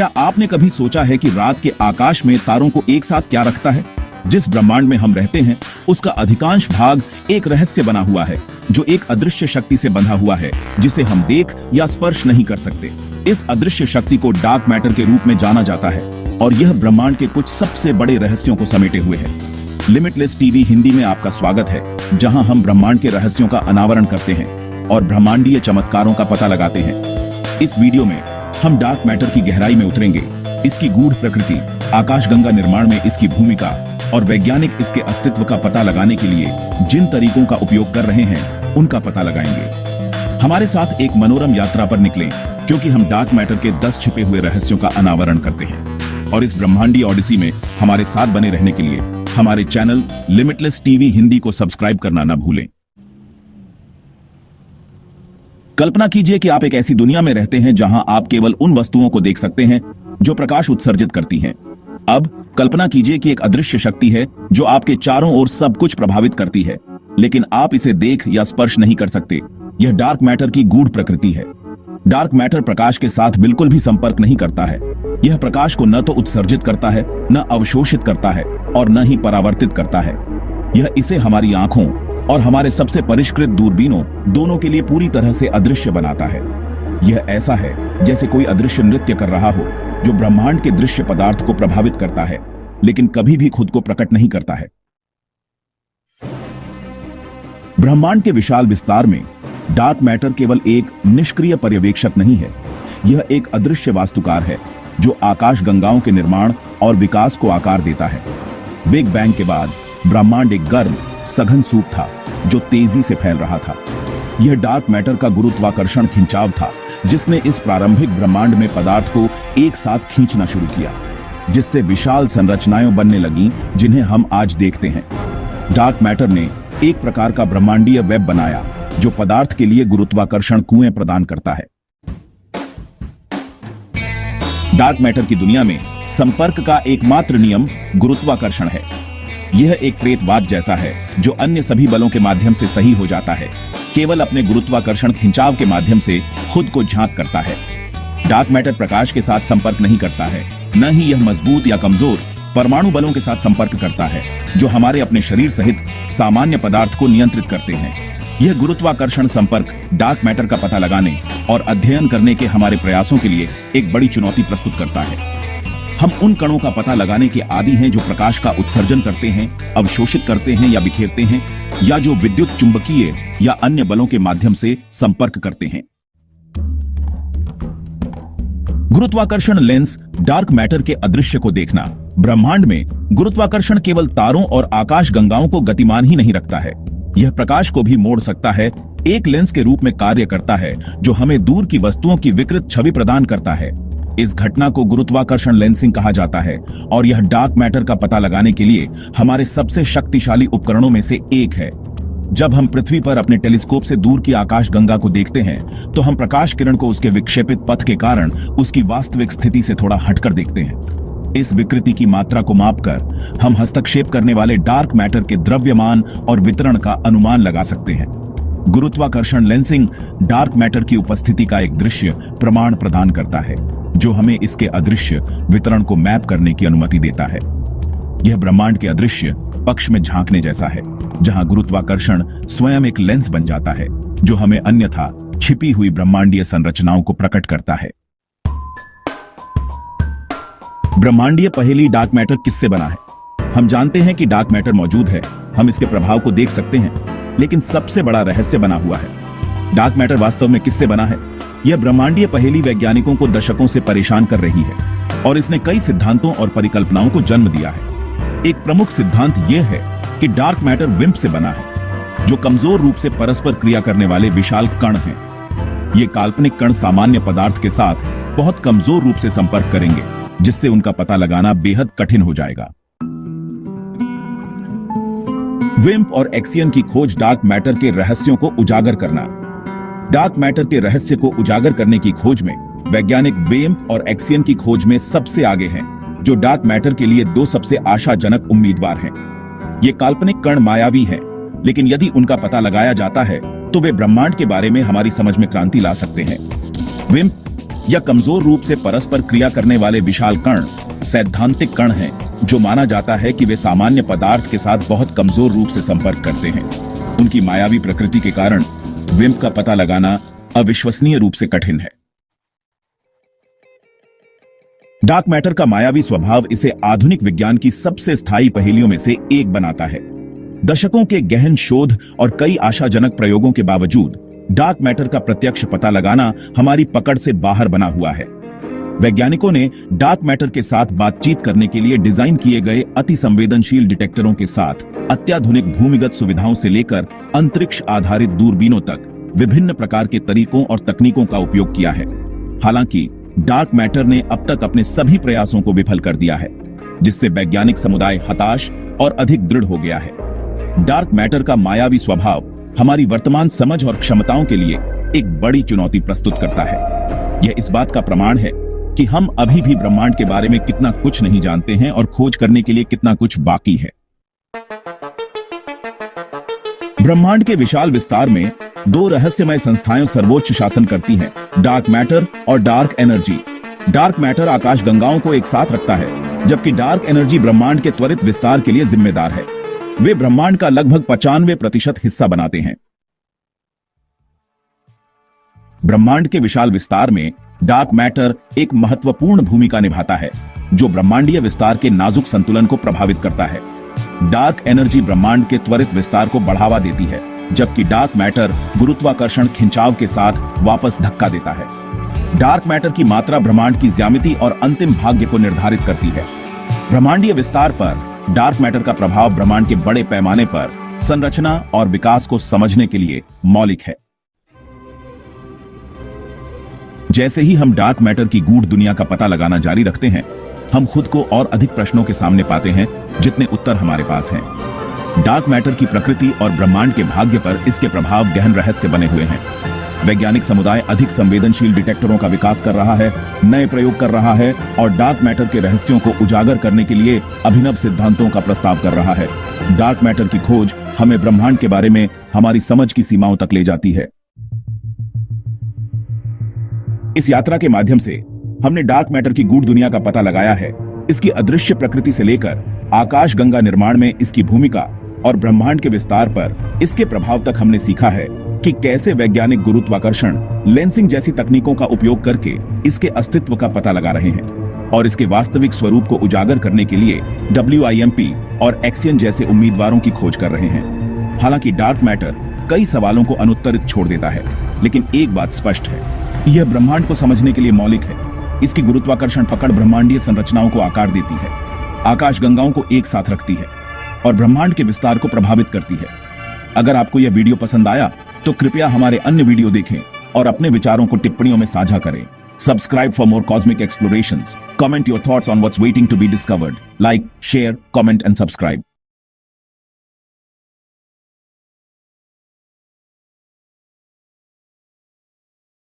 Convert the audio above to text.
क्या आपने कभी सोचा है कि रात के आकाश में तारों को एक साथ क्या रखता है? जिस ब्रह्मांड में हम रहते हैं उसका अधिकांश भाग एक रहस्य बना हुआ है, जो एक अदृश्य शक्ति से बंधा हुआ है, जिसे हम देख या स्पर्श नहीं कर सकते। इस अदृश्य शक्ति को डार्क मैटर के रूप में जाना जाता है और यह ब्रह्मांड के कुछ सबसे बड़े रहस्यों को समेटे हुए है। लिमिटलेस टीवी हिंदी में आपका स्वागत है, जहां हम ब्रह्मांड के रहस्यों का अनावरण करते हैं और ब्रह्मांडीय चमत्कारों का पता लगाते हैं। इस वीडियो में हम डार्क मैटर की गहराई में उतरेंगे, इसकी गूढ़ प्रकृति, आकाशगंगा निर्माण में इसकी भूमिका और वैज्ञानिक इसके अस्तित्व का पता लगाने के लिए जिन तरीकों का उपयोग कर रहे हैं उनका पता लगाएंगे। हमारे साथ एक मनोरम यात्रा पर निकलें, क्योंकि हम डार्क मैटर के 10 छिपे हुए रहस्यों का अनावरण करते हैं। और इस ब्रह्मांडीय ऑडिसी में हमारे साथ बने रहने के लिए हमारे चैनल लिमिटलेस टीवी हिंदी को सब्सक्राइब करना न भूलें। कल्पना कीजिए कि आप एक ऐसी दुनिया में रहते हैं जहां आप केवल उन वस्तुओं को देख सकते हैं जो प्रकाश उत्सर्जित करती हैं। अब कल्पना कीजिए कि एक अदृश्य शक्ति है जो आपके चारों ओर सब कुछ प्रभावित करती है, लेकिन आप इसे देख या स्पर्श नहीं कर सकते। यह डार्क मैटर की गूढ़ प्रकृति है। डार्क मैटर प्रकाश के साथ बिल्कुल भी संपर्क नहीं करता है। यह प्रकाश को न तो उत्सर्जित करता है, न अवशोषित करता है और न ही परावर्तित करता है। यह इसे हमारी आंखों और हमारे सबसे परिष्कृत दूरबीनों दोनों के लिए पूरी तरह से अदृश्य बनाता है। यह ऐसा है जैसे कोई अदृश्य नृत्य कर रहा हो, जो ब्रह्मांड के दृश्य पदार्थ को प्रभावित करता है, लेकिन कभी भी खुद को प्रकट नहीं करता है। ब्रह्मांड के विशाल विस्तार में डार्क मैटर केवल एक निष्क्रिय पर्यवेक्षक नहीं है, यह एक अदृश्य वास्तुकार है जो आकाशगंगाओं के निर्माण और विकास को आकार देता है। बिग बैंग के बाद ब्रह्मांड एक गर्म, सघन सूप था जो तेजी से फैल रहा था। यह डार्क मैटर का गुरुत्वाकर्षण खिंचाव था, जिसने इस प्रारंभिक ब्रह्मांड में पदार्थ को एक साथ खींचना शुरू किया, जिससे विशाल संरचनाएं बनने लगीं जिन्हें हम आज देखते हैं। डार्क मैटर ने एक प्रकार का ब्रह्मांडीय वेब बनाया जो पदार्थ के लिए गुरुत्वाकर्षण कुएं प्रदान करता है। डार्क मैटर की दुनिया में संपर्क का एकमात्र नियम गुरुत्वाकर्षण है। यह एक प्रेतवाद जैसा है जो अन्य सभी बलों के माध्यम से सही हो जाता है, केवल अपने गुरुत्वाकर्षण खिंचाव के माध्यम से खुद को झांक करता है। डार्क मैटर प्रकाश के साथ संपर्क नहीं करता है, न ही यह मजबूत या कमजोर परमाणु बलों के साथ संपर्क करता है जो हमारे अपने शरीर सहित सामान्य पदार्थ को नियंत्रित करते हैं। यह गुरुत्वाकर्षण संपर्क डार्क मैटर का पता लगाने और अध्ययन करने के हमारे प्रयासों के लिए एक बड़ी चुनौती प्रस्तुत करता है। हम उन कणों का पता लगाने के आदी हैं जो प्रकाश का उत्सर्जन करते हैं, अवशोषित करते हैं या बिखेरते हैं, या जो विद्युत चुंबकीय या अन्य बलों के माध्यम से संपर्क करते हैं। गुरुत्वाकर्षण लेंस डार्क मैटर के अदृश्य को देखना। ब्रह्मांड में गुरुत्वाकर्षण केवल तारों और आकाशगंगाओं को गतिमान ही नहीं रखता है, यह प्रकाश को भी मोड़ सकता है। एक लेंस के रूप में कार्य करता है जो हमें दूर की वस्तुओं की विकृत छवि प्रदान करता है। इस घटना को गुरुत्वाकर्षण लेंसिंग कहा जाता है और यह डार्क मैटर का पता लगाने के लिए हमारे सबसे शक्तिशाली उपकरणों में से एक है। जब हम पृथ्वी पर अपने टेलीस्कोप से दूर की आकाशगंगा को देखते हैं तो हम प्रकाश किरण को उसके विक्षेपित पथ के कारण उसकी वास्तविक स्थिति से थोड़ा हटकर देखते हैं। इस विकृति की मात्रा को मापकर हम हस्तक्षेप करने वाले डार्क मैटर के द्रव्यमान और वितरण का अनुमान लगा सकते हैं। गुरुत्वाकर्षण लेंसिंग डार्क मैटर की उपस्थिति का एक दृश्य प्रमाण प्रदान करता है, जो हमें इसके अदृश्य वितरण को मैप करने की अनुमति देता है। यह ब्रह्मांड के अदृश्य पक्ष में झांकने जैसा है, जहां गुरुत्वाकर्षण स्वयं एक लेंस बन जाता है जो हमें अन्यथा छिपी हुई ब्रह्मांडीय संरचनाओं को प्रकट करता है। ब्रह्मांडीय पहेली डार्क मैटर किससे बना है? हम जानते हैं कि डार्क मैटर मौजूद है, हम इसके प्रभाव को देख सकते हैं, लेकिन सबसे बड़ा रहस्य बना हुआ है। डार्क मैटर वास्तव में किससे बना है? यह ब्रह्मांडीय पहेली वैज्ञानिकों को दशकों से परेशान कर रही है और इसने कई सिद्धांतों और परिकल्पनाओं को जन्म दिया है। एक प्रमुख सिद्धांत यह है कि डार्क मैटर विम्प से बना है, जो कमजोर रूप से परस्पर क्रिया करने वाले विशाल कण हैं। ये काल्पनिक कण सामान्य पदार्थ के साथ बहुत कमजोर रूप से संपर्क करेंगे, जिससे उनका पता लगाना बेहद कठिन हो जाएगा। विम्प और एक्सियन की खोज डार्क मैटर के रहस्यों को उजागर करना। डार्क मैटर के रहस्य को उजागर करने की खोज में वैज्ञानिक विम्प और एक्सियन की खोज में सबसे आगे हैं, जो डार्क मैटर के लिए दो सबसे आशाजनक उम्मीदवार हैं। ये काल्पनिक कण मायावी हैं, लेकिन यदि उनका पता लगाया जाता है तो वे ब्रह्मांड के बारे में हमारी समझ में क्रांति ला सकते हैं। विम्प या कमजोर रूप से परस्पर क्रिया करने वाले विशाल कण सैद्धांतिक कण हैं, जो माना जाता है कि वे सामान्य पदार्थ के साथ बहुत कमजोर रूप से संपर्क करते हैं। उनकी मायावी प्रकृति के कारण विम्प का पता लगाना अविश्वसनीय रूप से कठिन है। डार्क मैटर का मायावी स्वभाव इसे आधुनिक विज्ञान की सबसे स्थायी पहेलियों में से एक बनाता है। दशकों के गहन शोध और कई आशाजनक प्रयोगों के बावजूद डार्क मैटर का प्रत्यक्ष पता लगाना हमारी पकड़ से बाहर बना हुआ है। वैज्ञानिकों ने डार्क मैटर के साथ बातचीत करने के लिए डिजाइन किए गए अति संवेदनशील डिटेक्टरों के साथ अत्याधुनिक भूमिगत सुविधाओं से लेकर अंतरिक्ष आधारित दूरबीनों तक विभिन्न प्रकार के तरीकों और तकनीकों का उपयोग किया है। हालांकि डार्क मैटर ने अब तक अपने सभी प्रयासों को विफल कर दिया है, जिससे वैज्ञानिक समुदाय हताश और अधिक दृढ़ हो गया है। डार्क मैटर का मायावी स्वभाव हमारी वर्तमान समझ और क्षमताओं के लिए एक बड़ी चुनौती प्रस्तुत करता है। यह इस बात का प्रमाण है कि हम अभी भी ब्रह्मांड के बारे में कितना कुछ नहीं जानते हैं और खोज करने के लिए कितना कुछ बाकी है। ब्रह्मांड के विशाल विस्तार में दो रहस्यमय संस्थाएं सर्वोच्च शासन करती हैं, डार्क मैटर और डार्क एनर्जी। डार्क मैटर आकाश गंगाओं को एक साथ रखता है, जबकि डार्क एनर्जी ब्रह्मांड के त्वरित विस्तार के लिए जिम्मेदार है। वे ब्रह्मांड का लगभग 95% हिस्सा बनाते हैं। ब्रह्मांड के विशाल विस्तार में डार्क मैटर एक महत्वपूर्ण भूमिका निभाता है, जो ब्रह्मांडीय विस्तार के नाजुक संतुलन को प्रभावित करता है। डार्क एनर्जी ब्रह्मांड के त्वरित विस्तार को बढ़ावा देती है, जबकि डार्क मैटर गुरुत्वाकर्षण खिंचाव के साथ वापस धक्का देता है। डार्क मैटर की मात्रा ब्रह्मांड की ज्यामिति और अंतिम भाग्य को निर्धारित करती है। ब्रह्मांडीय विस्तार पर डार्क मैटर का प्रभाव ब्रह्मांड के बड़े पैमाने पर संरचना और विकास को समझने के लिए मौलिक है। जैसे ही हम डार्क मैटर की गूढ़ दुनिया का पता लगाना जारी रखते हैं, हम खुद को और अधिक प्रश्नों के सामने पाते हैं जितने उत्तर हमारे पास हैं। डार्क मैटर की प्रकृति और ब्रह्मांड के भाग्य पर इसके प्रभाव गहन रहस्य बने हुए हैं। वैज्ञानिक समुदाय अधिक संवेदनशील डिटेक्टरों का विकास कर रहा है, नए प्रयोग कर रहा है और डार्क मैटर के रहस्यों को उजागर करने के लिए अभिनव सिद्धांतों का प्रस्ताव कर रहा है। डार्क मैटर की खोज हमें ब्रह्मांड के बारे में हमारी समझ की सीमाओं तक ले जाती है। इस यात्रा के माध्यम से हमने डार्क मैटर की गूढ़ दुनिया का पता लगाया है, इसकी अदृश्य प्रकृति से लेकर आकाश गंगा निर्माण में इसकी भूमिका और ब्रह्मांड के विस्तार पर इसके प्रभाव तक हमने सीखा है कि कैसे वैज्ञानिक गुरुत्वाकर्षण लेंसिंग जैसी तकनीकों का उपयोग करके इसके अस्तित्व का पता लगा रहे हैं और इसके वास्तविक स्वरूप को उजागर करने के लिए WIMP और एक्सियन जैसे उम्मीदवारों की खोज कर रहे हैं। हालांकि डार्क मैटर कई सवालों को अनुत्तरित छोड़ देता है, लेकिन एक बात स्पष्ट है, यह ब्रह्मांड को समझने के लिए मौलिक है। इसकी गुरुत्वाकर्षण पकड़ ब्रह्मांडीय संरचनाओं को आकार देती है, आकाश गंगाओं को एक साथ रखती है और ब्रह्मांड के विस्तार को प्रभावित करती है। अगर आपको यह वीडियो पसंद आया तो कृपया हमारे अन्य वीडियो देखें और अपने विचारों को टिप्पणियों में साझा करें। Subscribe for more cosmic explorations. Comment your thoughts on what's waiting to be discovered. Like, share, comment and subscribe.